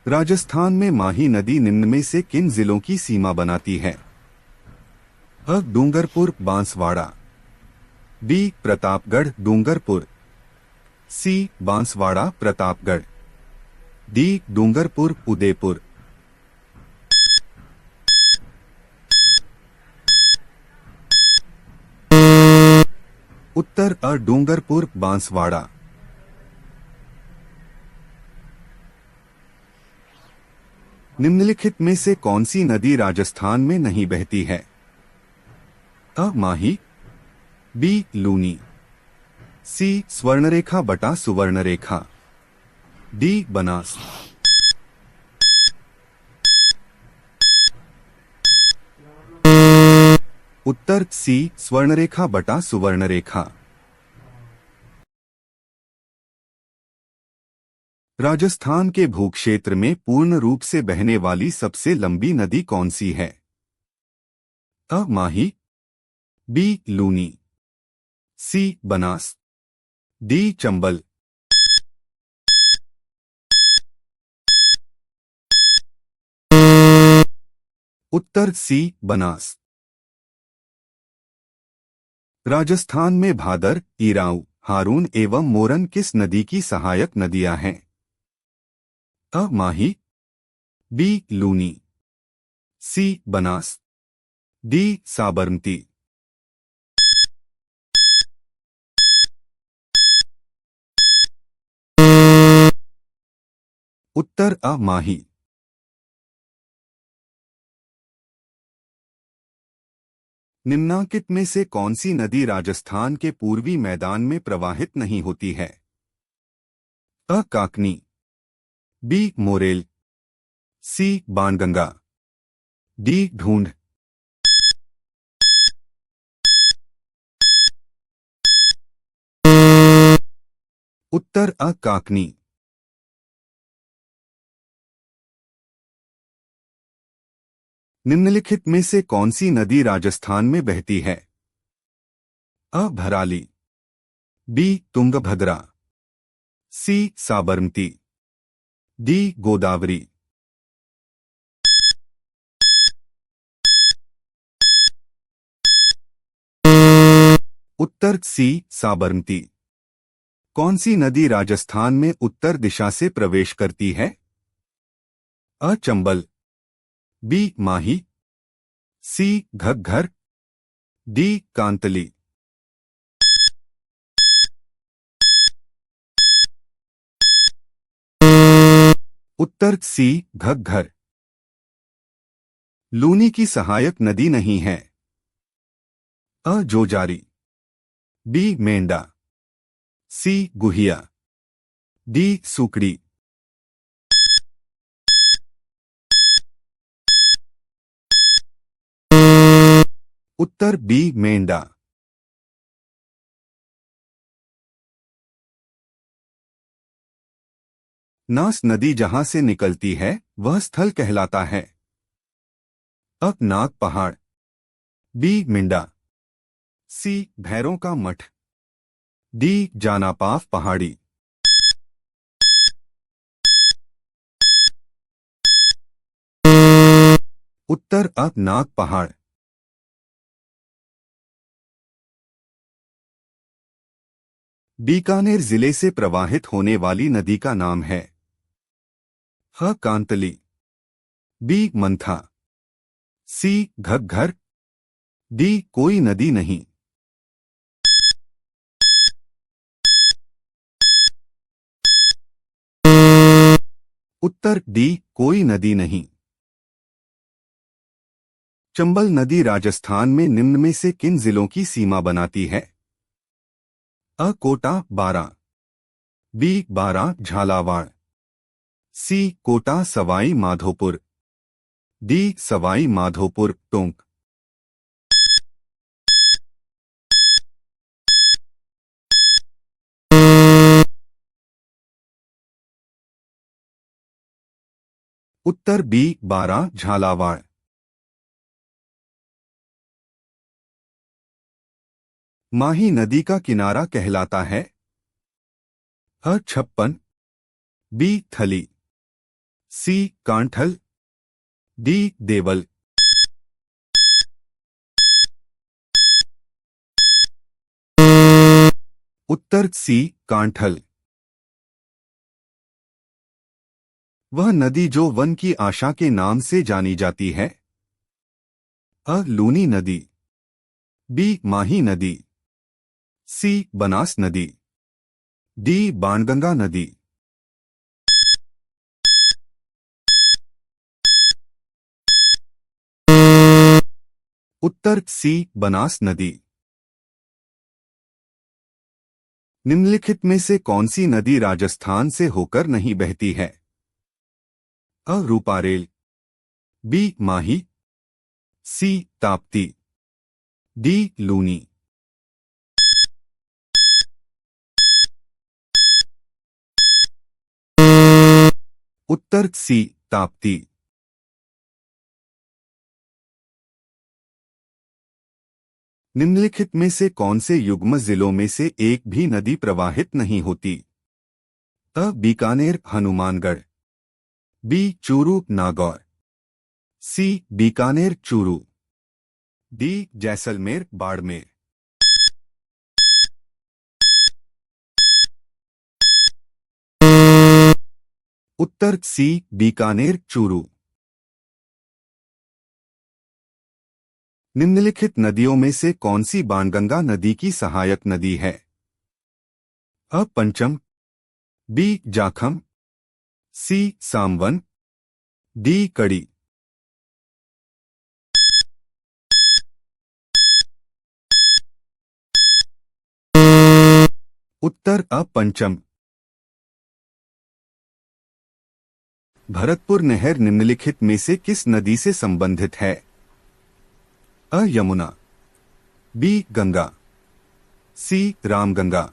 राजस्थान में माही नदी निम्न में से किन जिलों की सीमा बनाती है? अ. डूंगरपुर बांसवाड़ा, बी. प्रतापगढ़ डूंगरपुर, सी. बांसवाड़ा प्रतापगढ़, डी. डूंगरपुर उदयपुर। उत्तर अ. डूंगरपुर बांसवाड़ा। निम्नलिखित में से कौन सी नदी राजस्थान में नहीं बहती है? अ. माही, बी. लूनी, सी. स्वर्णरेखा बटा सुवर्णरेखा, डी. बनास। उत्तर सी. स्वर्णरेखा बटा सुवर्णरेखा। राजस्थान के भूक्षेत्र में पूर्ण रूप से बहने वाली सबसे लंबी नदी कौन सी है? अ. माही, बी. लूनी, सी. बनास, डी. चंबल। उत्तर सी. बनास। राजस्थान में भादर, इराऊ, हारून एवं मोरन किस नदी की सहायक नदियां हैं? अ. माही, बी. लूनी, सी. बनास, डी. साबरमती। उत्तर अ. माही। निम्नांकित में से कौन सी नदी राजस्थान के पूर्वी मैदान में प्रवाहित नहीं होती है? अ. काकनी, बी. मोरेल, सी. बाणगंगा, डी. ढूंढ। उत्तर अ. काकनी। निम्नलिखित में से कौन सी नदी राजस्थान में बहती है? अ. भराली, बी. तुंगभद्रा, सी. साबरमती, डी. गोदावरी। उत्तर सी. साबरमती। कौन सी नदी राजस्थान में उत्तर दिशा से प्रवेश करती है? अ. चंबल, बी. माही, सी. घग्घर, डी. कांतली। उत्तर सी. घग्घर। लूनी की सहायक नदी नहीं है? अ. जोजारी, बी. मेंढा, सी. गुहिया, डी. सुकड़ी। उत्तर बी. मेंढा। नास नदी जहां से निकलती है वह स्थल कहलाता है? अ. नाग पहाड़, बी. मिंडा, सी. भैरों का मठ, डी. जानापाव पहाड़ी। उत्तर अ. नाग पहाड़। बीकानेर जिले से प्रवाहित होने वाली नदी का नाम है? ह. कांतली, बी. मंथा, सी. घग्घर, डी. कोई नदी नहीं। उत्तर डी. कोई नदी नहीं। चंबल नदी राजस्थान में निम्न में से किन जिलों की सीमा बनाती है? अ. कोटा बारां, बी. बारां झालावाड़, सी. कोटा सवाई माधोपुर, डी. सवाई माधोपुर टोंक। उत्तर बी. बारां झालावाड़। माही नदी का किनारा कहलाता है? अ. छप्पन, बी. थली, सी कांठल, डी देवल। उत्तर सी कांठल। वह नदी जो वन की आशा के नाम से जानी जाती है। अ लूनी नदी, बी माही नदी, सी बनास नदी, डी बाणगंगा नदी। उत्तर सी बनास नदी। निम्नलिखित में से कौन सी नदी राजस्थान से होकर नहीं बहती है? अ रूपारेल, बी माही, सी ताप्ती, डी लूनी। उत्तर सी ताप्ती। निम्नलिखित में से कौन से युग्म जिलों में से एक भी नदी प्रवाहित नहीं होती? अ बीकानेर हनुमानगढ़, बी चूरू नागौर, सी बीकानेर चूरू, डी जैसलमेर बाड़मेर। उत्तर सी बीकानेर चूरू। निम्नलिखित नदियों में से कौन सी बाणगंगा नदी की सहायक नदी है? अ पंचम, बी जाखम, सी सामवन, डी कड़ी। उत्तर अ पंचम। भरतपुर नहर निम्नलिखित में से किस नदी से संबंधित है? अ यमुना, बी गंगा, सी रामगंगा,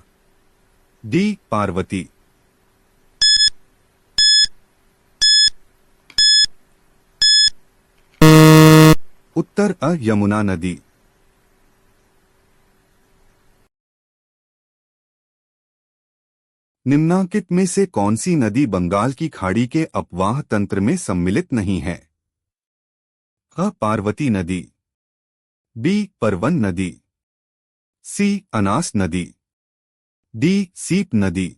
डी पार्वती। उत्तर अ यमुना नदी। निम्नांकित में से कौन सी नदी बंगाल की खाड़ी के अपवाह तंत्र में सम्मिलित नहीं है? अ पार्वती नदी, बी परवन नदी, सी अनास नदी, डी सीप नदी।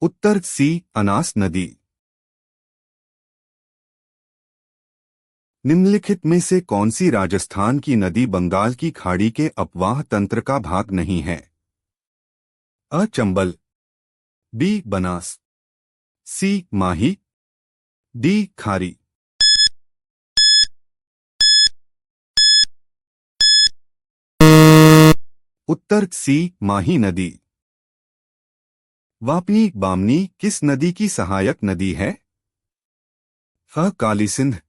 उत्तर सी अनास नदी। निम्नलिखित में से कौन सी राजस्थान की नदी बंगाल की खाड़ी के अपवाह तंत्र का भाग नहीं है? अ चंबल, बी बनास, सी माही, डी खारी। उत्तर सी माही नदी। वापनी बामनी किस नदी की सहायक नदी है? अ काली सिंध,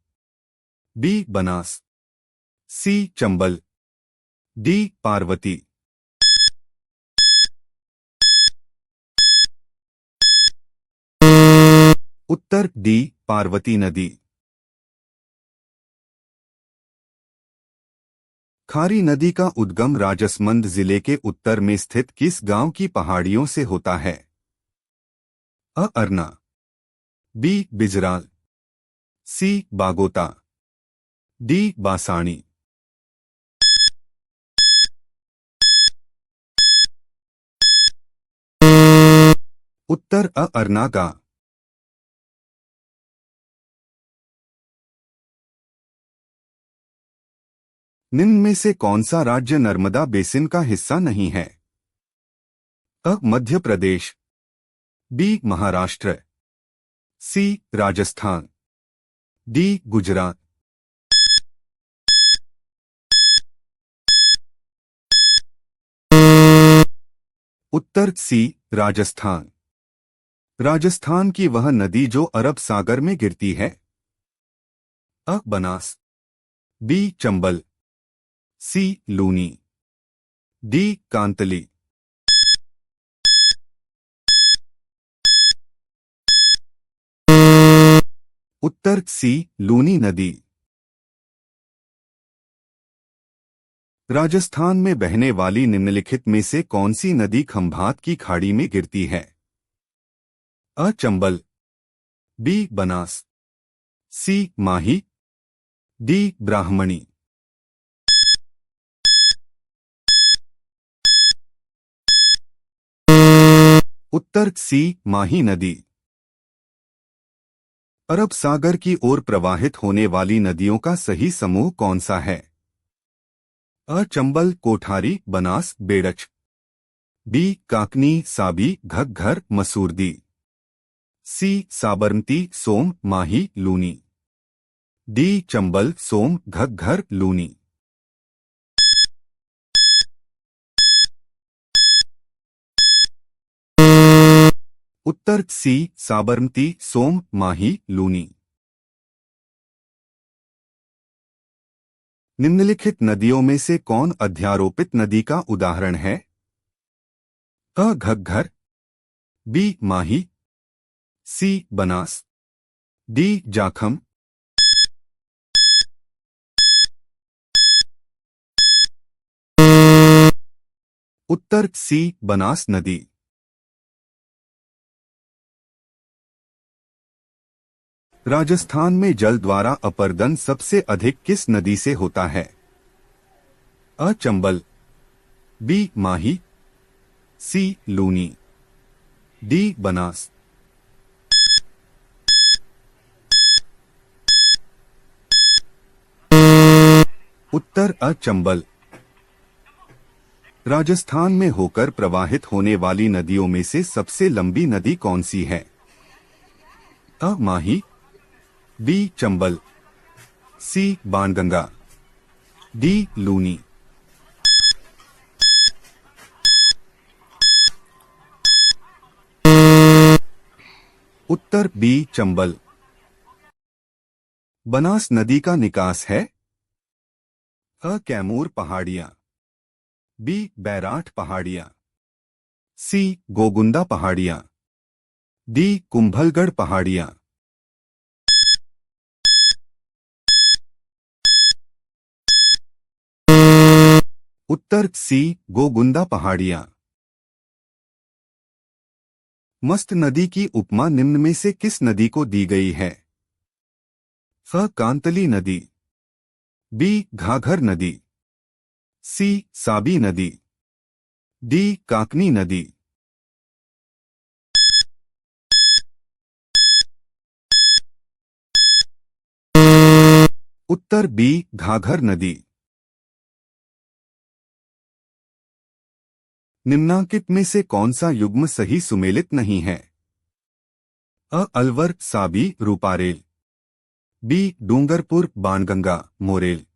बी बनास, सी चंबल, डी पार्वती। उत्तर डी पार्वती नदी। खारी नदी का उद्गम राजसमंद जिले के उत्तर में स्थित किस गांव की पहाड़ियों से होता है? अ अरना, बी बिजराल, सी बागोता, डी बासाणी। उत्तर अ अरना का। निम्न में से कौन सा राज्य नर्मदा बेसिन का हिस्सा नहीं है? अ मध्य प्रदेश, बी महाराष्ट्र, सी राजस्थान, डी गुजरात। उत्तर सी राजस्थान। राजस्थान की वह नदी जो अरब सागर में गिरती है। अ बनास, बी चंबल, सी लूनी, डी कांतली। उत्तर सी लूनी नदी। राजस्थान में बहने वाली निम्नलिखित में से कौन सी नदी खंभात की खाड़ी में गिरती है? अ चंबल, बी बनास, सी माही, डी ब्राह्मणी। उत्तर सी माही नदी। अरब सागर की ओर प्रवाहित होने वाली नदियों का सही समूह कौन सा है? अ चंबल, कोठारी, बनास, बेड़च, बी काकनी, साबी, घग्घर, मसूरदी, सी साबरमती, सोम, माही, लूनी, डी चंबल, सोम, घग्घर, लूनी। उत्तर सी साबरमती, सोम, माही, लूनी। निम्नलिखित नदियों में से कौन अध्यारोपित नदी का उदाहरण है? अ घग्घर, बी माही, सी बनास, डी जाखम। उत्तर सी बनास नदी। राजस्थान में जल द्वारा अपर्दन सबसे अधिक किस नदी से होता है? अ चंबल, बी माही, सी लूनी, डी बनास। उत्तर अ चंबल। राजस्थान में होकर प्रवाहित होने वाली नदियों में से सबसे लंबी नदी कौन सी है? अ माही, बी चंबल, सी बाणगंगा, डी लूनी। उत्तर बी चंबल। बनास नदी का निकास है? अ कैमूर पहाड़ियां, बी बैराठ पहाड़ियां, सी गोगुंदा पहाड़ियां, डी कुंभलगढ़ पहाड़ियां। उत्तर सी गोगुंदा पहाड़ियां। मस्त नदी की उपमा निम्न में से किस नदी को दी गई है? फ कांतली नदी, बी घाघर नदी, सी साबी नदी, डी काकनी नदी। उत्तर बी घाघर नदी। निम्नांकित में से कौन सा युग्म सही सुमेलित नहीं है? अ अलवर, साबी, रूपारेल, बी डूंगरपुर, बाणगंगा, मोरेल,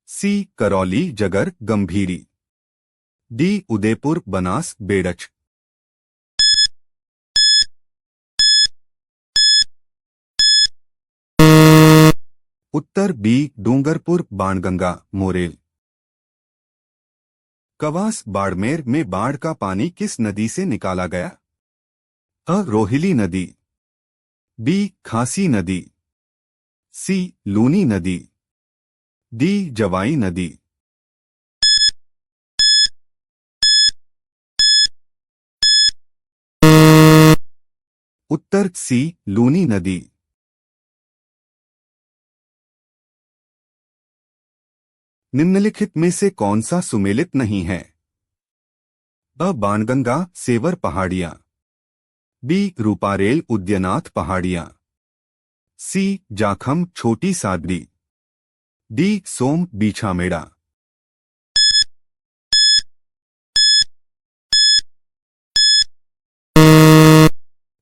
सी करौली, जगर, गंभीरी, डी उदयपुर, बनास, बेड़च। उत्तर बी डूंगरपुर, बाणगंगा, मोरेल। कवास बाड़मेर में बाढ़ का पानी किस नदी से निकाला गया? अ रोहिली नदी, बी खासी नदी, सी लूनी नदी, डी जवाई नदी। उत्तर सी लूनी नदी। निम्नलिखित में से कौन सा सुमेलित नहीं है? अ बाणगंगा, सेवर पहाड़ियां, बी रूपारेल, उद्यनाथ पहाड़ियां, सी जाखम, छोटी सादरी, डी सोम, बीछामेड़ा।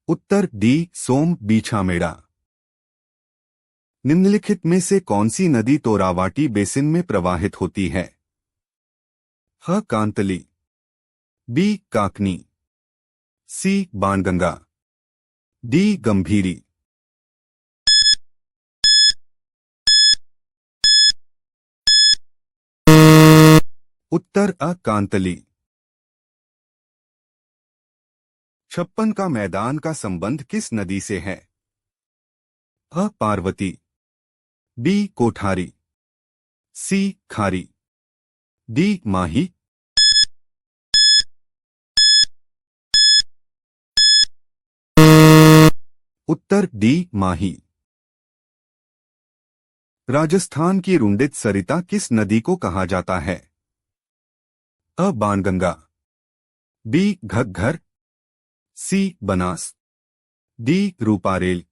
उत्तर डी सोम, बीछामेड़ा। निम्नलिखित में से कौन सी नदी तोरावाटी बेसिन में प्रवाहित होती है? ह कांतली, बी काकनी, सी बाणगंगा, डी गंभीरी। उत्तर अ कांतली। छप्पन का मैदान का संबंध किस नदी से है? अ पार्वती, बी कोठारी, सी खारी, डी माही। उत्तर डी माही। राजस्थान की रुंडित सरिता किस नदी को कहा जाता है? अ बाणगंगा, बी घग्घर, सी बनास, डी रूपारेल।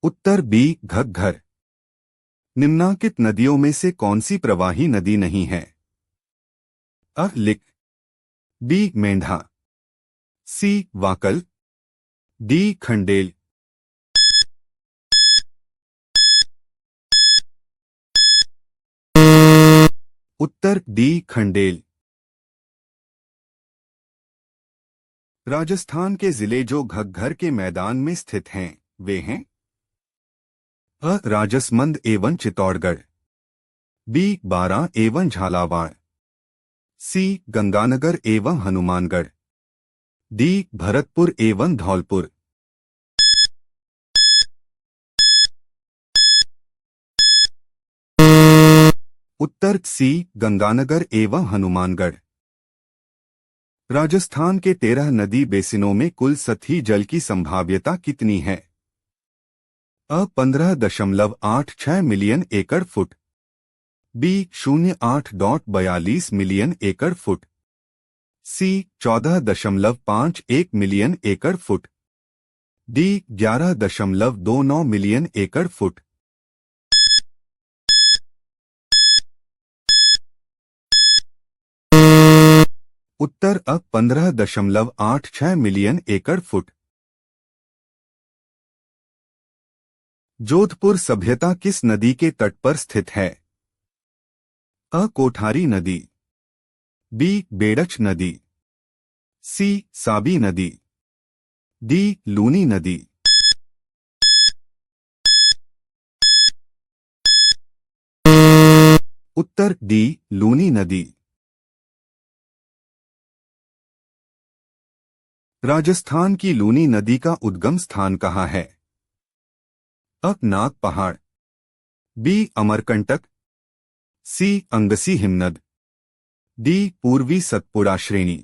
उत्तर बी घग्घर। निम्नांकित नदियों में से कौन सी प्रवाही नदी नहीं है? अ लिक, बी मेंढा, सी वाकल, डी खंडेल। उत्तर डी खंडेल। राजस्थान के जिले जो घग्घर के मैदान में स्थित हैं वे हैं? अ राजसमंद एवं चित्तौड़गढ़, बी बारां एवं झालावाड़, सी गंगानगर एवं हनुमानगढ़, डी भरतपुर एवं धौलपुर। उत्तर सी गंगानगर एवं हनुमानगढ़। राजस्थान के 13 नदी बेसिनों में कुल सतही जल की संभाव्यता कितनी है? अ 15.86 मिलियन एकड़ फुट, बी 08.42 मिलियन एकड़ फुट, सी 14.51 मिलियन एकड़ फुट, डी 11.29 मिलियन एकड़ फुट। उत्तर अ 15.86 मिलियन एकड़ फुट। जोधपुर सभ्यता किस नदी के तट पर स्थित है? अ कोठारी नदी, बी बेड़च नदी, सी साबी नदी, डी लूनी नदी। उत्तर डी लूनी नदी। राजस्थान की लूनी नदी का उद्गम स्थान कहाँ है? अ नाग पहाड़, बी अमरकंटक, सी अंगसी हिमनद, डी पूर्वी सतपुड़ा श्रेणी।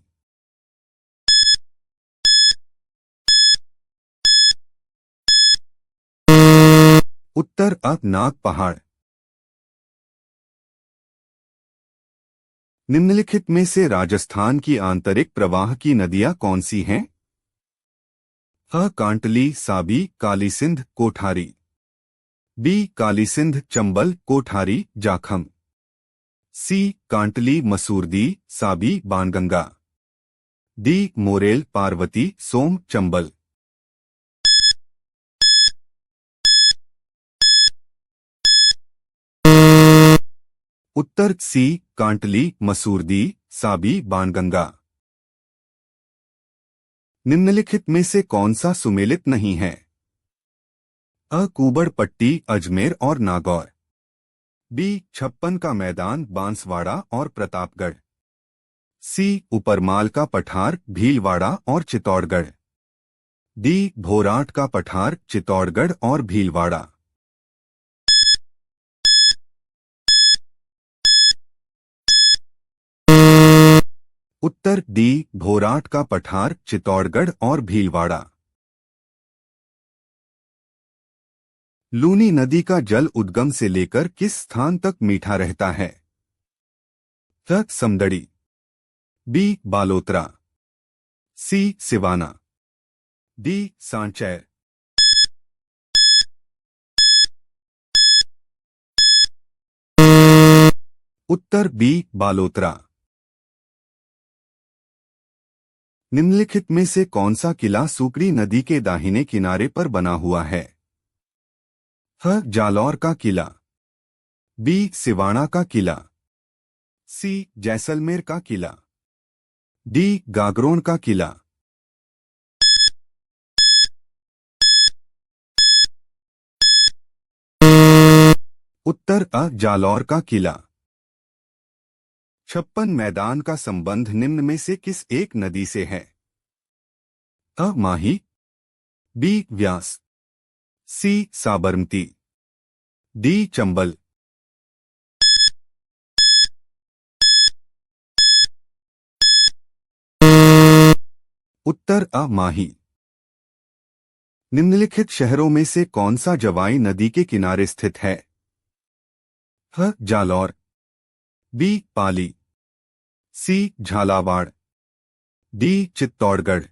उत्तर अ नाग पहाड़। निम्नलिखित में से राजस्थान की आंतरिक प्रवाह की नदियां कौन सी हैं? अ कांटली साबी कालीसिंध कोठारी, बी कालीसिंध चंबल कोठारी जाखम, सी कांटली मसूरदी साबी बाणगंगा, डी मोरेल पार्वती सोम चंबल। उत्तर सी कांटली मसूरदी साबी बाणगंगा। निम्नलिखित में से कौन सा सुमेलित नहीं है? अ कुबड़ पट्टी अजमेर और नागौर, बी छप्पन का मैदान बांसवाड़ा और प्रतापगढ़, सी उपरमाल का पठार भीलवाड़ा और चित्तौड़गढ़, डी भोराट का पठार चित्तौड़गढ़ और भीलवाड़ा। उत्तर डी भोराट का पठार चित्तौड़गढ़ और भीलवाड़ा। लूनी नदी का जल उद्गम से लेकर किस स्थान तक मीठा रहता है? अ समदड़ी, बी बालोतरा, सी सिवाना, डी सांचैर। उत्तर बी बालोतरा। निम्नलिखित में से कौन सा किला सुकड़ी नदी के दाहिने किनारे पर बना हुआ है? ह जालौर का किला, बी सिवाना का किला, सी जैसलमेर का किला, डी गागरोन का किला। उत्तर अ जालौर का किला। छप्पन मैदान का संबंध निम्न में से किस एक नदी से है? अ माही, बी व्यास, सी साबरमती, डी चंबल। उत्तर अ माही। निम्नलिखित शहरों में से कौन सा जवाई नदी के किनारे स्थित है? ह जालौर, बी पाली, सी झालावाड़, डी चित्तौड़गढ़।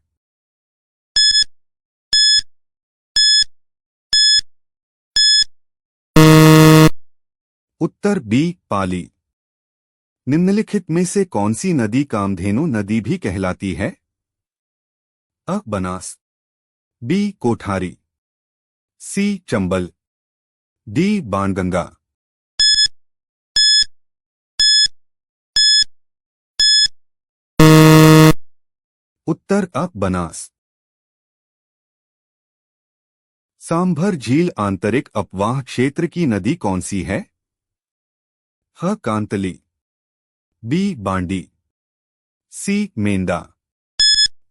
उत्तर बी पाली। निम्नलिखित में से कौन सी नदी कामधेनु नदी भी कहलाती है? अ बनास, बी कोठारी, सी चंबल, डी बाणगंगा। उत्तर अ बनास। सांभर झील आंतरिक अपवाह क्षेत्र की नदी कौन सी है? ह कांतली, बी बांडी, सी मेंदा,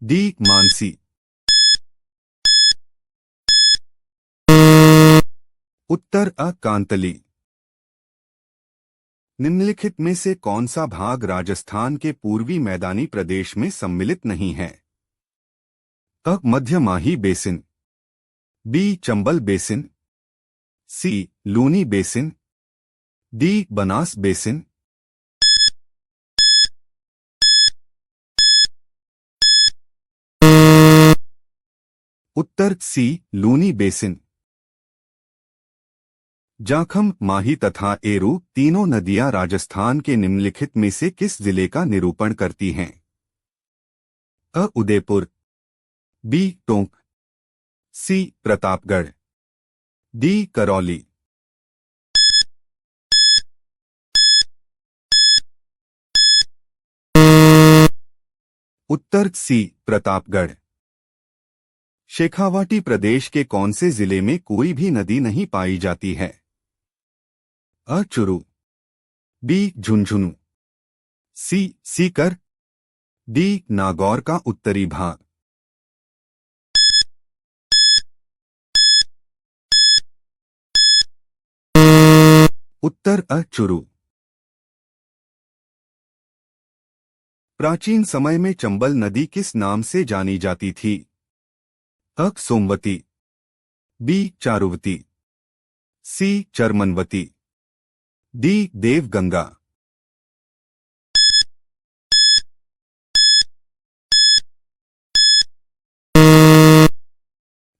डी मानसी। उत्तर अ कांतली। निम्नलिखित में से कौन सा भाग राजस्थान के पूर्वी मैदानी प्रदेश में सम्मिलित नहीं है? अ मध्य Mahi basin, B Chambal basin, C Luni basin, D Banas basin. उत्तर सी लूनी बेसिन। जाखम, माही तथा एरू तीनों नदियां राजस्थान के निम्नलिखित में से किस जिले का निरूपण करती हैं? अ उदयपुर, बी टोंक, सी प्रतापगढ़, डी करौली। उत्तर सी प्रतापगढ़। शेखावाटी प्रदेश के कौन से जिले में कोई भी नदी नहीं पाई जाती है? अ चुरू, बी झुंझुनू, सी सीकर, डी नागौर का उत्तरी भाग। उत्तर अ चुरू। प्राचीन समय में चंबल नदी किस नाम से जानी जाती थी? अ सोमवती, बी चारुवती, सी चरमनवती, डी देवगंगा।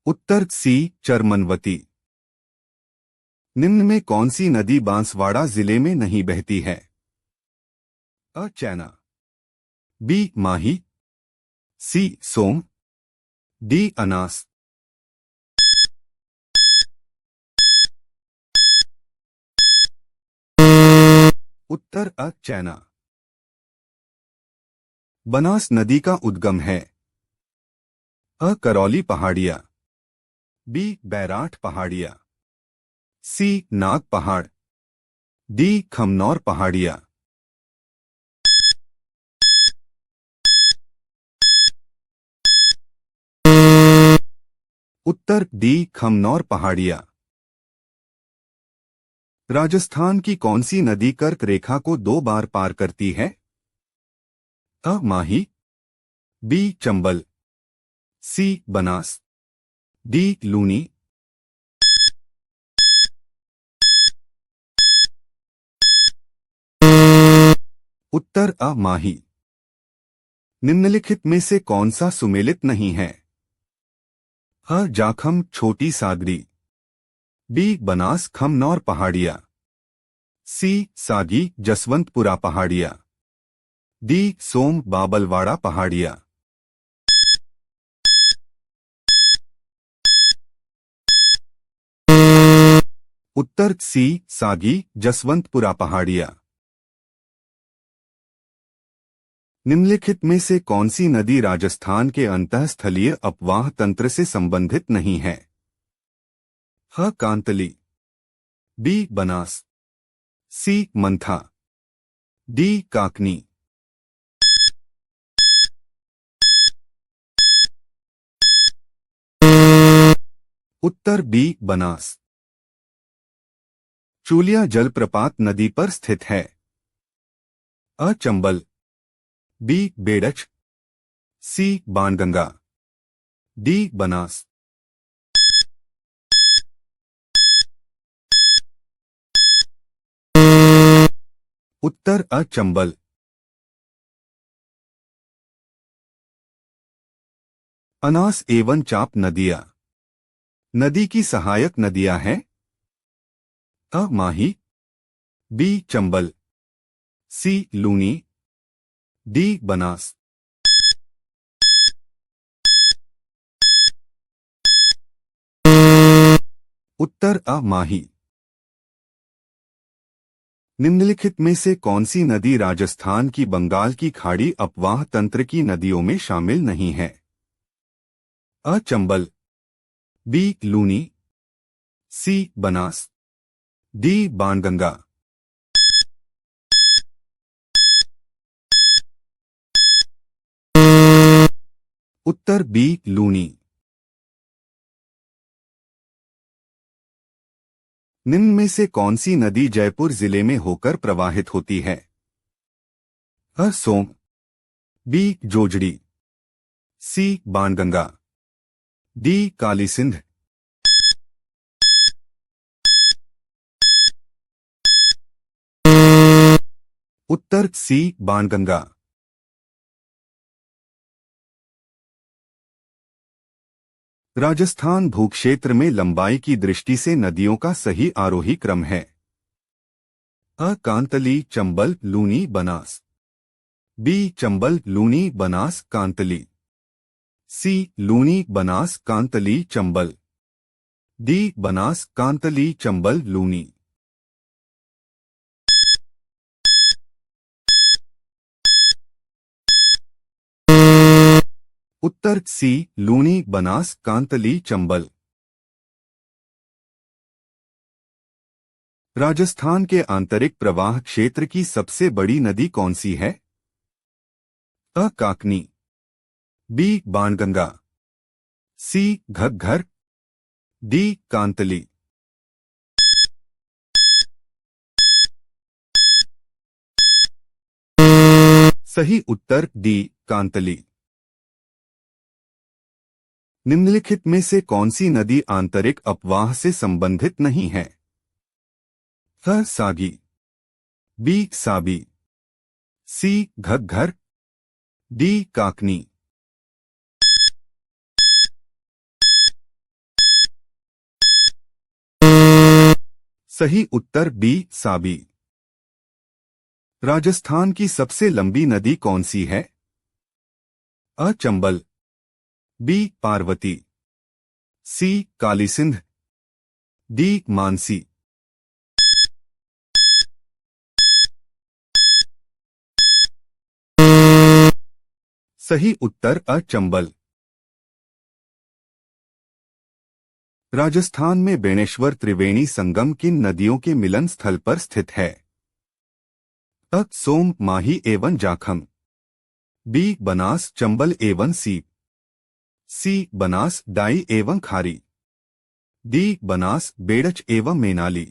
उत्तर सी चरमनवती। निम्न में कौन सी नदी बांसवाड़ा जिले में नहीं बहती है? अ चैना, बी माही, सी सोम, डी अनास। उत्तर अ चैना। बनास नदी का उद्गम है? अ करौली पहाड़िया, बी बैराठ पहाड़िया, सी नाग पहाड़, डी खमनौर पहाड़िया। उत्तर डी खमनौर पहाड़िया। राजस्थान की कौन सी नदी कर्क रेखा को 2 बार पार करती है? अ माही, बी चंबल, सी बनास, डी लूनी। उत्तर अ माही। निम्नलिखित में से कौन सा सुमेलित नहीं है? अ जाखम छोटी सागरी, बी बनास खमनौर पहाड़िया, सी सागी जसवंतपुरा पहाड़िया, डी सोम बाबलवाड़ा पहाड़िया। उत्तर सी सागी जसवंतपुरा पहाड़िया। निम्नलिखित में से कौन सी नदी राजस्थान के अंतःस्थलीय अपवाह तंत्र से संबंधित नहीं है? ह कांतली, बी बनास, सी मंथा, डी काकनी। उत्तर बी बनास। चूलिया जलप्रपात नदी पर स्थित है। अ चंबल, बी बेड़च, सी बाणगंगा, डी बनास। उत्तर अ चंबल। अनास एवं चाप नदियां। नदी की सहायक नदियां हैं। अ माही, बी चंबल, सी लूनी, डी बनास। उत्तर अ माही। निम्नलिखित में से कौन सी नदी राजस्थान की बंगाल की खाड़ी अपवाह तंत्र की नदियों में शामिल नहीं है? अ चंबल, बी लूनी, सी बनास, डी बाणगंगा। उत्तर बी लूनी। निम्न में से कौन सी नदी जयपुर जिले में होकर प्रवाहित होती है? अ सोम, बी जोजड़ी, सी बाणगंगा, डी काली सिंध। उत्तर सी बाणगंगा। राजस्थान भूक्षेत्र में लंबाई की दृष्टि से नदियों का सही आरोही क्रम है। अ कांतली चंबल लूनी बनास, बी चंबल लूनी बनास कांतली, सी लूनी बनास कांतली चंबल, डी बनास कांतली चंबल लूनी। उत्तर सी लूनी बनास कांतली चंबल। राजस्थान के आंतरिक प्रवाह क्षेत्र की सबसे बड़ी नदी कौन सी है? अ काकनी, बी बाणगंगा, सी घग्घर, डी कांतली। सही उत्तर डी कांतली। निम्नलिखित में से कौन सी नदी आंतरिक अपवाह से संबंधित नहीं है? अ सागी, बी साबी, सी घग्घर, डी काकनी। सही उत्तर बी साबी। राजस्थान की सबसे लंबी नदी कौन सी है? अ चंबल, बी पार्वती, सी काली सिंध, डी मानसी। सही उत्तर अ चंबल। राजस्थान में बेणेश्वर त्रिवेणी संगम किन नदियों के मिलन स्थल पर स्थित है? अ सोम माही एवं जाखम, बी बनास चंबल एवं सीप, सी बनास डाई एवं खारी, डी बनास बेड़च एवं मेनाली।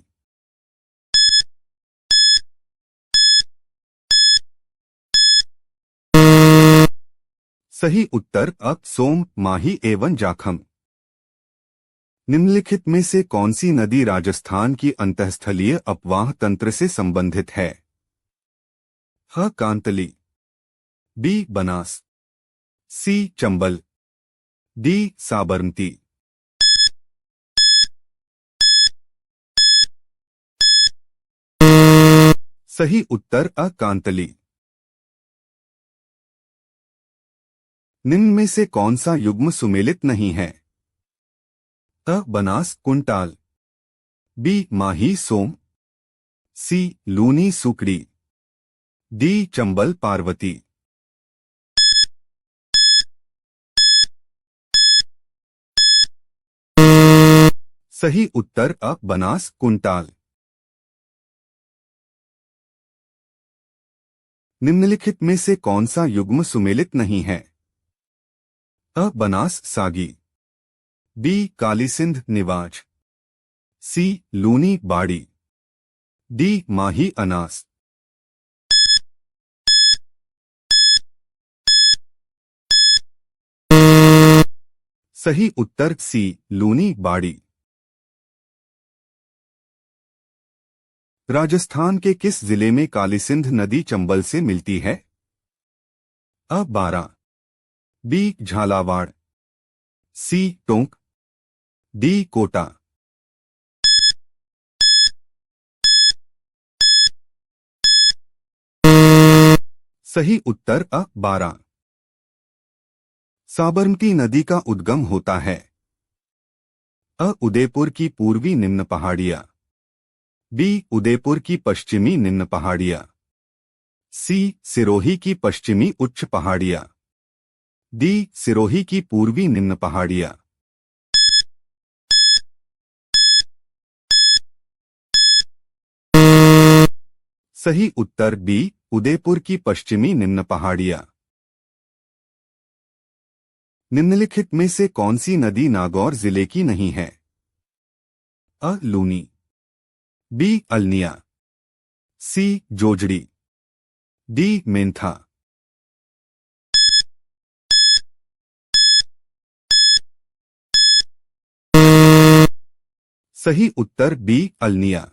सही उत्तर अ सोम माही एवं जाखम। निम्नलिखित में से कौन सी नदी राजस्थान की अंतःस्थलीय अपवाह तंत्र से संबंधित है? ह कांतली, बी बनास, सी चंबल, डी साबरमती। सही उत्तर अ कांतली। निम्न में से कौन सा युग्म सुमेलित नहीं है? अ बनास कुंटाल, बी माही सोम, सी लूनी सुकड़ी, डी चंबल पार्वती। सही उत्तर अ बनास कुंटाल। निम्नलिखित में से कौन सा युग्म सुमेलित नहीं है? अ बनास सागी, बी काली सिंध निवाज, सी लूनी बाड़ी, डी माही अनास। सही उत्तर सी लूनी बाड़ी। राजस्थान के किस जिले में काली सिंध नदी चंबल से मिलती है? अ बारा, बी झालावाड़, सी टोंक, डी कोटा। सही उत्तर अ बारा। साबरमती नदी का उद्गम होता है? अ उदयपुर की पूर्वी निम्न पहाड़ियां, बी उदयपुर की पश्चिमी निम्न पहाड़ियां, सी सिरोही की पश्चिमी उच्च पहाड़ियां, डी सिरोही की पूर्वी निम्न पहाड़ियां। सही उत्तर बी उदयपुर की पश्चिमी निम्न पहाड़ियां। निम्नलिखित में से कौन सी नदी नागौर जिले की नहीं है? अ लूनी, बी अल्निया, सी जोजड़ी, डी मेंथा। सही उत्तर बी अल्निया।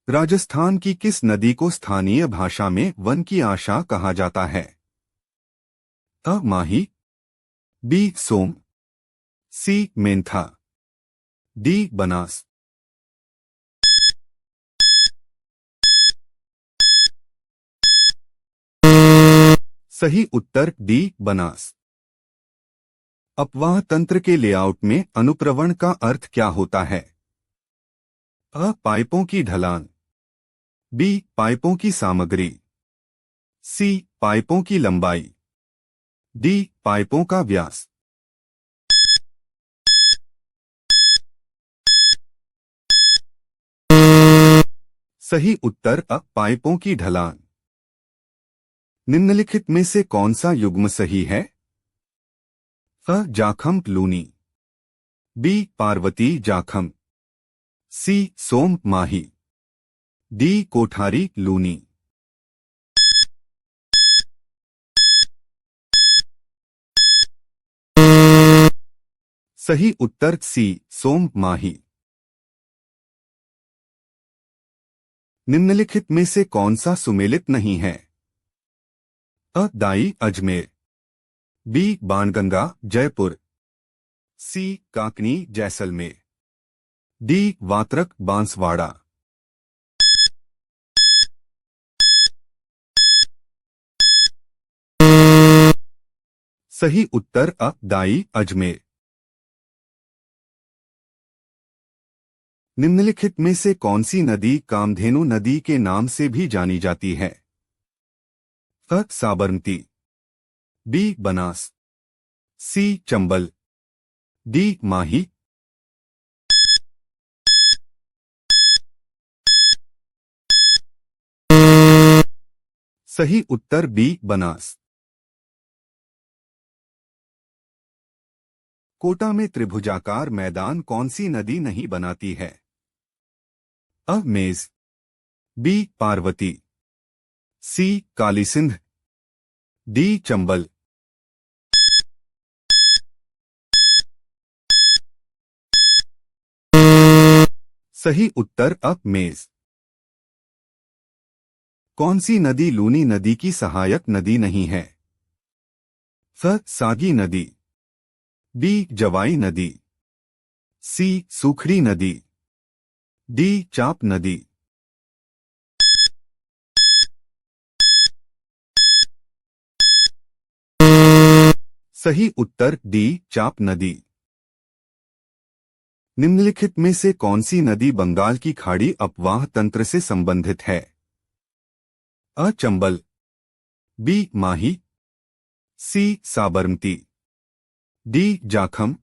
राजस्थान की किस नदी को स्थानीय भाषा में वन की आशा कहा जाता है? अ माही, बी सोम, सी मेंथा, डी बनास। सही उत्तर डी बनास। अपवाह तंत्र के लेआउट में अनुप्रवण का अर्थ क्या होता है? अ पाइपों की ढलान, बी पाइपों की सामग्री, सी पाइपों की लंबाई, डी पाइपों का व्यास। सही उत्तर अ पाइपों की ढलान। निम्नलिखित में से कौन सा युग्म सही है? अ जाखम लूनी, बी पार्वती जाखम, सी सोम माही, डी कोठारी लूनी। सही उत्तर सी सोम माही। निम्नलिखित में से कौन सा सुमेलित नहीं है? अ दाई अजमेर, बी बाणगंगा जयपुर, सी काकनी जैसलमेर, डी वात्रक बांसवाड़ा। सही उत्तर अ दाई अजमेर। निम्नलिखित में से कौन सी नदी कामधेनु नदी के नाम से भी जानी जाती है? अ साबरमती, बी बनास, सी चंबल, डी माही। सही उत्तर बी बनास। कोटा में त्रिभुजाकार मैदान कौन सी नदी नहीं बनाती है? अ मेज, बी पार्वती, सी काली सिंध, डी चंबल। सही उत्तर अ मेज। कौन सी नदी लूनी नदी की सहायक नदी नहीं है? फ सागी नदी, बी जवाई नदी, सी सूखड़ी नदी, डी चाप नदी। सही उत्तर डी चाप नदी। निम्नलिखित में से कौन सी नदी बंगाल की खाड़ी अपवाह तंत्र से संबंधित है? अ चंबल, बी माही, सी साबरमती, डी जाखम।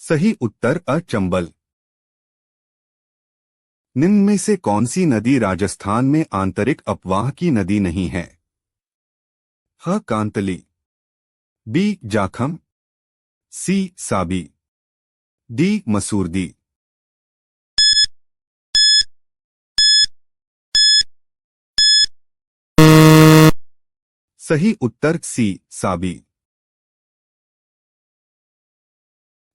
सही उत्तर अ चंबल। निम्न में से कौन सी नदी राजस्थान में आंतरिक अपवाह की नदी नहीं है? ह कांतली, बी जाखम, सी साबी, डी मसूरदी। सही उत्तर सी साबी।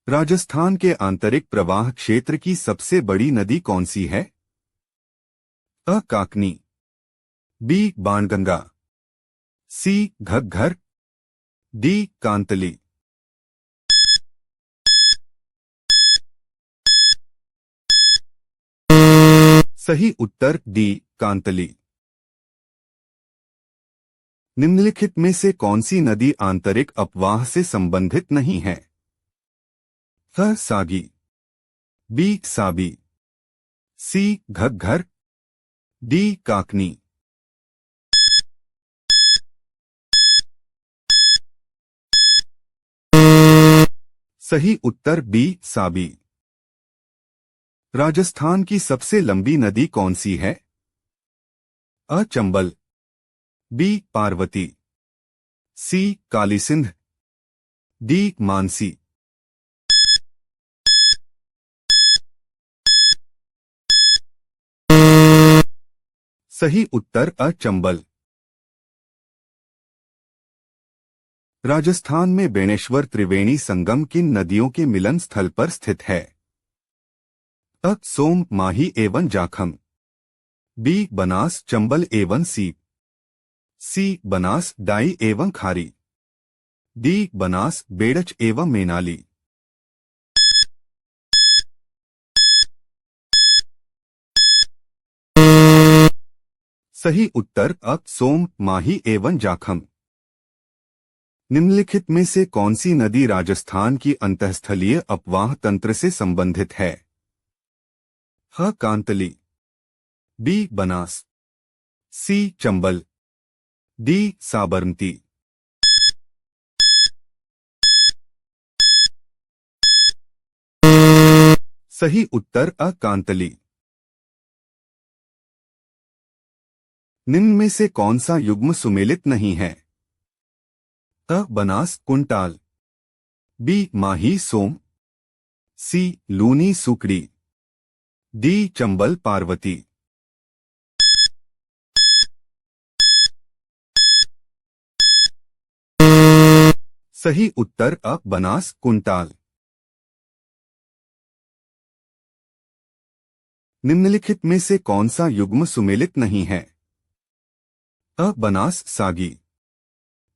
राजस्थान के आंतरिक प्रवाह क्षेत्र की सबसे बड़ी नदी कौन सी है? अ काकनी, बी बाणगंगा, सी घग्घर, डी कांतली। सही उत्तर डी कांतली। निम्नलिखित में से कौन सी नदी आंतरिक अपवाह से संबंधित नहीं है? ह सागी, बी साबी, सी घग्घर, डी काकनी। सही उत्तर बी साबी। राजस्थान की सबसे लंबी नदी कौन सी है? अ चंबल, बी पार्वती, सी काली सिंध, डी मानसी। सही उत्तर अ चंबल। राजस्थान में बेणेश्वर त्रिवेणी संगम किन नदियों के मिलन स्थल पर स्थित है? अ सोम माही एवं जाखम, बी बनास चंबल एवं सीप, सी बनास डाई एवं खारी, डी बनास बेड़च एवं मेनाली। सही उत्तर अ सोम माही एवं जाखम। निम्नलिखित में से कौन सी नदी राजस्थान की अंतःस्थलीय अपवाह तंत्र से संबंधित है? ह कांतली, बी बनास, सी चंबल, डी साबरमती। सही उत्तर अ कांतली। निम्न में से कौन सा युग्म सुमेलित नहीं है? अ बनास कुंटाल, बी माही सोम, सी लूनी सुकड़ी, डी चंबल पार्वती। सही उत्तर अ बनास कुंटाल। निम्नलिखित में से कौन सा युग्म सुमेलित नहीं है? अ बनास सागी,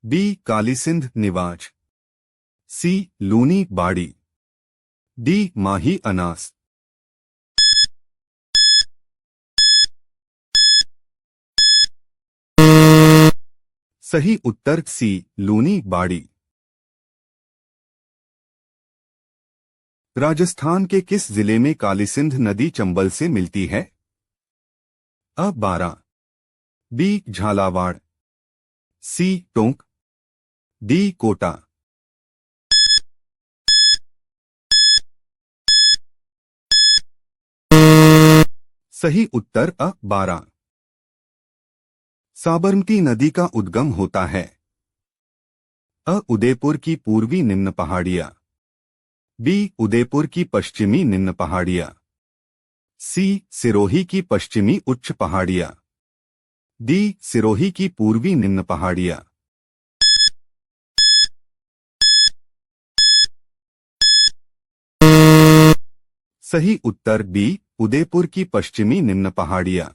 बी काली सिंध निवाज, सी लूनी बाड़ी, डी माही अनास। सही उत्तर सी लूनी बाड़ी। राजस्थान के किस जिले में काली सिंध नदी चंबल से मिलती है? अ बारा, बी झालावाड़, सी टोंक, डी कोटा। सही उत्तर अ बारा। साबरमती नदी का उद्गम होता है? अ उदयपुर की पूर्वी निम्न पहाड़ियां, बी उदयपुर की पश्चिमी निम्न पहाड़ियां, सी सिरोही की पश्चिमी उच्च पहाड़ियां, डी सिरोही की पूर्वी निम्न पहाड़ियां। सही उत्तर बी उदयपुर की पश्चिमी निम्न पहाड़ियां।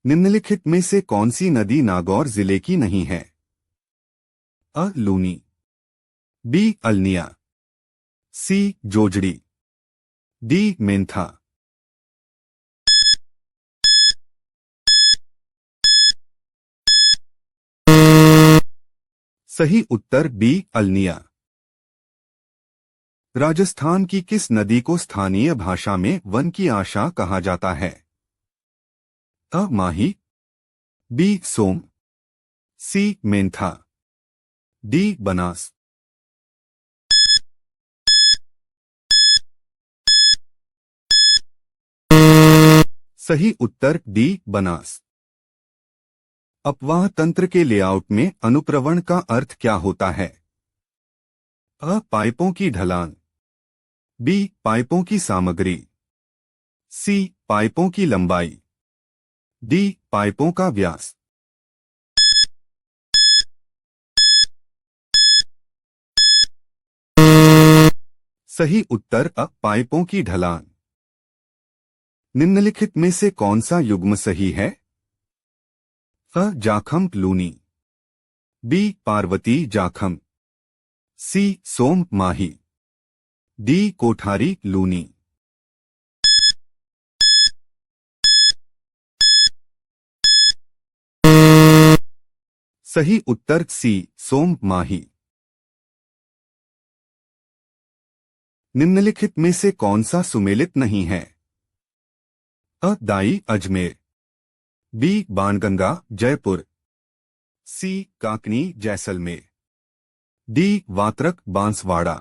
निम्नलिखित में से कौन सी नदी नागौर जिले की नहीं है? अ लूनी, बी अल्निया, सी जोजड़ी, डी मेंथा। सही उत्तर बी अल्निया। राजस्थान की किस नदी को स्थानीय भाषा में वन की आशा कहा जाता है? अ माही, बी सोम, सी मेंथा, डी बनास। सही उत्तर डी बनास। अपवाह तंत्र के लेआउट में अनुप्रवण का अर्थ क्या होता है? अ पाइपों की ढलान, बी पाइपों की सामग्री, सी पाइपों की लंबाई, डी पाइपों का व्यास। सही उत्तर अ पाइपों की ढलान। निम्नलिखित में से कौन सा युग्म सही है? अ जाखम लूनी, बी पार्वती जाखम, सी सोम माही, डी कोठारी लूनी। सही उत्तर सी सोम माही। निम्नलिखित में से कौन सा सुमेलित नहीं है? अ दाई अजमेर, बी बाणगंगा जयपुर, सी काकनी जैसलमेर, डी वात्रक बांसवाड़ा।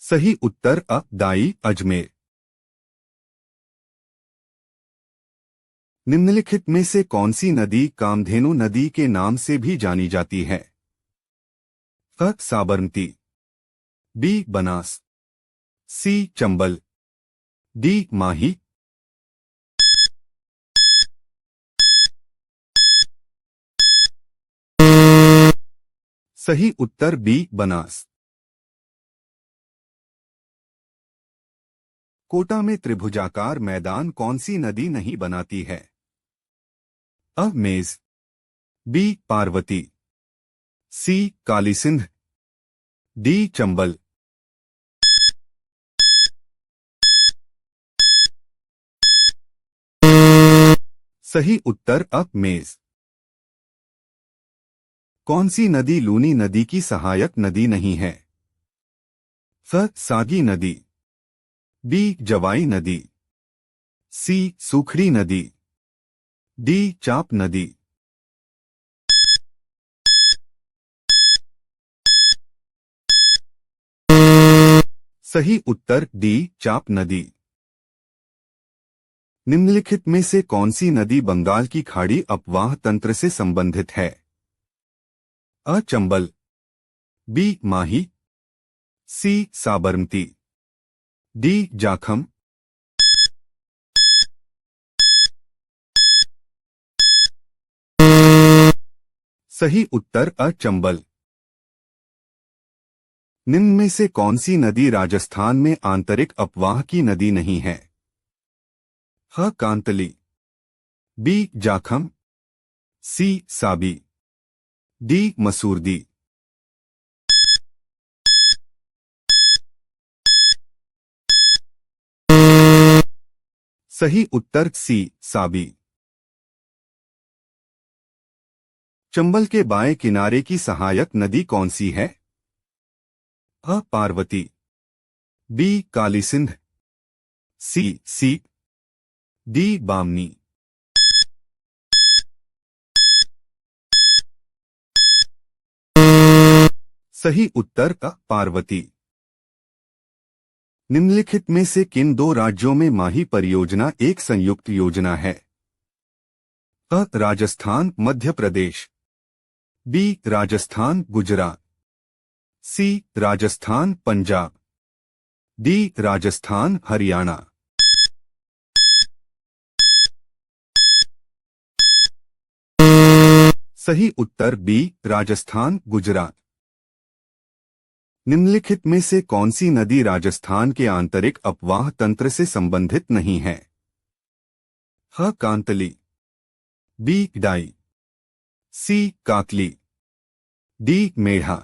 सही उत्तर अ दाई अजमेर। निम्नलिखित में से कौन सी नदी कामधेनु नदी के नाम से भी जानी जाती है? अ साबरमती, बी बनास, सी चंबल, डी माही। सही उत्तर बी बनास। कोटा में त्रिभुजाकार मैदान कौन सी नदी नहीं बनाती है? अ मेज, बी पार्वती, सी काली सिंध, डी चंबल। सही उत्तर अ मेज। कौन सी नदी लूनी नदी की सहायक नदी नहीं है? फ सागी नदी, बी जवाई नदी, सी सूखड़ी नदी, डी चाप नदी। सही उत्तर डी चाप नदी। निम्नलिखित में से कौन सी नदी बंगाल की खाड़ी अपवाह तंत्र से संबंधित है? अ चंबल, बी माही, सी साबरमती, डी जाखम। सही उत्तर अ चंबल। निम्न में से कौन सी नदी राजस्थान में आंतरिक अपवाह की नदी नहीं है? ह कांतली, बी जाखम, सी साबी, डी मसूरदी। सही उत्तर सी साबी। चंबल के बाएं किनारे की सहायक नदी कौन सी है? अ Parvati, B Kali Sindh, C D Bamni. सही उत्तर अ पार्वती। निम्नलिखित में से किन दो राज्यों में माही परियोजना एक संयुक्त योजना है? अ राजस्थान मध्य प्रदेश, बी राजस्थान गुजरात, सी राजस्थान पंजाब, डी राजस्थान हरियाणा। सही उत्तर बी राजस्थान गुजरात। निम्नलिखित में से कौन सी नदी राजस्थान के आंतरिक अपवाह तंत्र से संबंधित नहीं है? ह कांतली, बी डाई, सी काकली, डी मेढ़ा।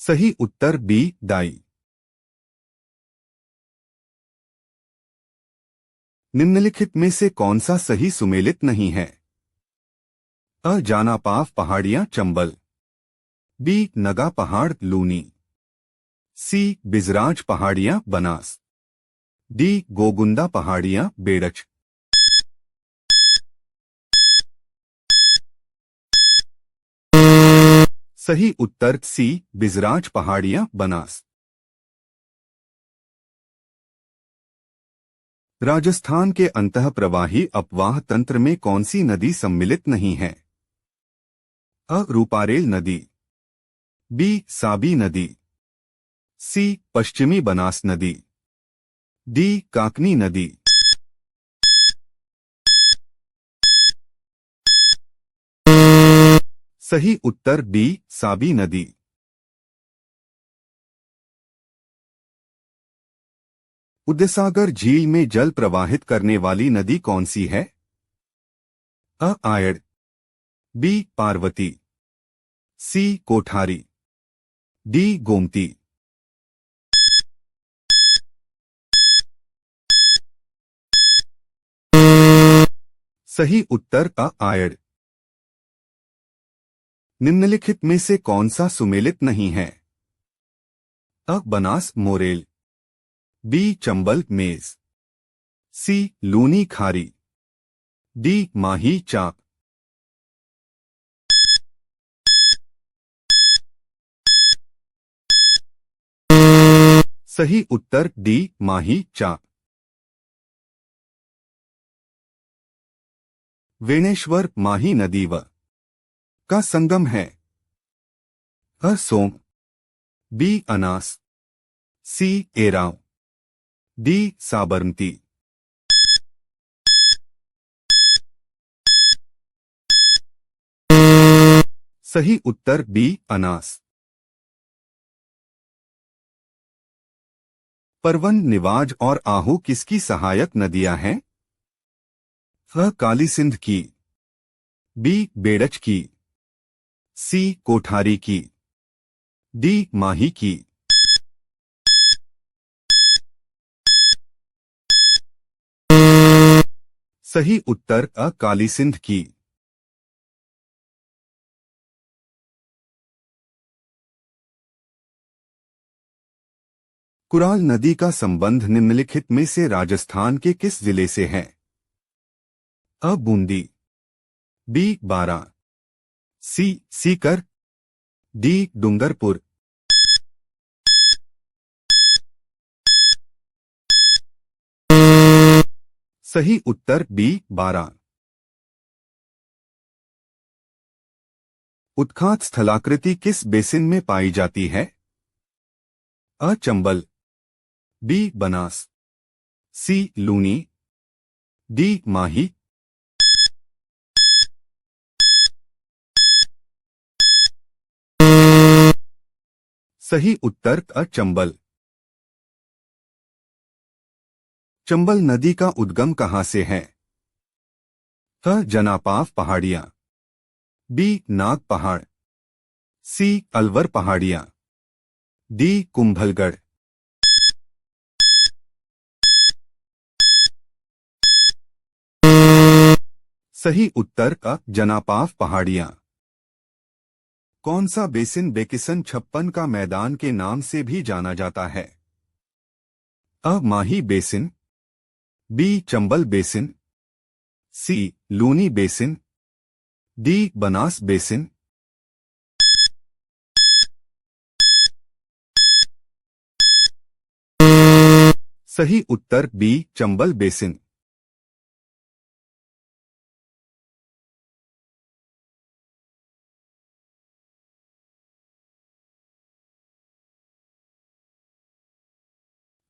सही उत्तर बी दाई। निम्नलिखित में से कौन सा सही सुमेलित नहीं है? अ जानापाव पहाड़ियां चंबल, बी नगा पहाड़ लूनी, सी बिजराज पहाड़ियां बनास, डी गोगुंदा पहाड़ियां बेड़च। सही उत्तर सी बिजराज पहाड़ियां बनास। राजस्थान के अंतःप्रवाही अपवाह तंत्र में कौन सी नदी सम्मिलित नहीं है? अ रूपारेल नदी, बी साबी नदी, सी पश्चिमी बनास नदी, डी काकनी नदी। सही उत्तर डी साबी नदी। उदयसागर झील में जल प्रवाहित करने वाली नदी कौन सी है? अ आयड़, बी पार्वती, सी कोठारी, डी गोमती। सही उत्तर अ आयड़। निम्नलिखित में से कौन सा सुमेलित नहीं है? अ बनास मोरेल, बी चंबल मेज, सी लूनी खारी, डी माही चाक। सही उत्तर डी माही चाक। वेणेश्वर माही नदी व का संगम है। अ सोम, बी अनास, सी एराव, डी साबरमती। सही उत्तर बी अनास। परवन, निवाज और आहू किसकी सहायक नदियां हैं? अ काली सिंध की, बी बेड़च की, सी कोठारी की, डी माही की। सही उत्तर अ काली सिंध की। कुराल नदी का संबंध निम्नलिखित में से राजस्थान के किस जिले से है? अ बूंदी, बी बारा, सी सीकर, डी डूंगरपुर। सही उत्तर बी बारा। उत्खात स्थलाकृति किस बेसिन में पाई जाती है? अ चंबल, बी बनास, सी लूनी, डी माही। सही उत्तर अ चंबल। चंबल नदी का उद्गम कहां से है? अ जनापाव पहाड़ियां, बी नाग पहाड़, सी अलवर पहाड़ियां, डी कुंभलगढ़। सही उत्तर अ जनापाव पहाड़ियां। कौन सा बेसिन बेकिसन छप्पन का मैदान के नाम से भी जाना जाता है? अ Mahi basin, B Chambal basin, C Luni basin, D Banas basin. सही उत्तर बी चंबल बेसिन।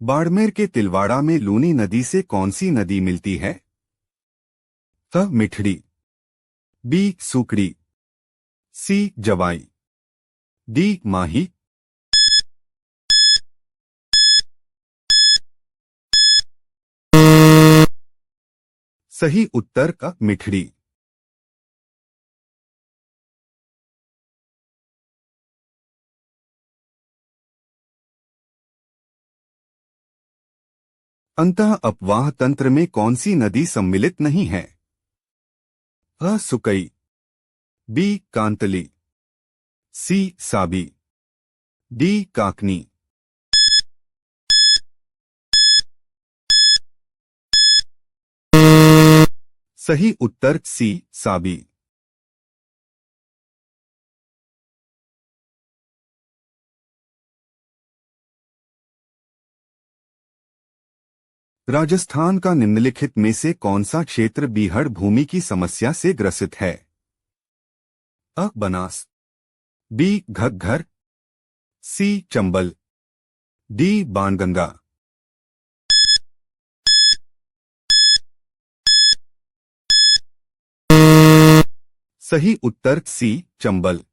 बाड़मेर के तिलवाड़ा में लूनी नदी से कौन सी नदी मिलती है? अ मिठड़ी, बी सुकड़ी, सी जवाई, डी माही। सही उत्तर का मिठड़ी। अंतः अपवाह तंत्र में कौन सी नदी सम्मिलित नहीं है? अ सुकई, बी कांतली, सी साबी, डी काकनी। सही उत्तर सी साबी। राजस्थान का निम्नलिखित में से कौन सा क्षेत्र बीहड़ भूमि की समस्या से ग्रसित है? अ. बनास, बी. घग्घर, सी. चंबल, डी. बाणगंगा। सही उत्तर सी. चंबल।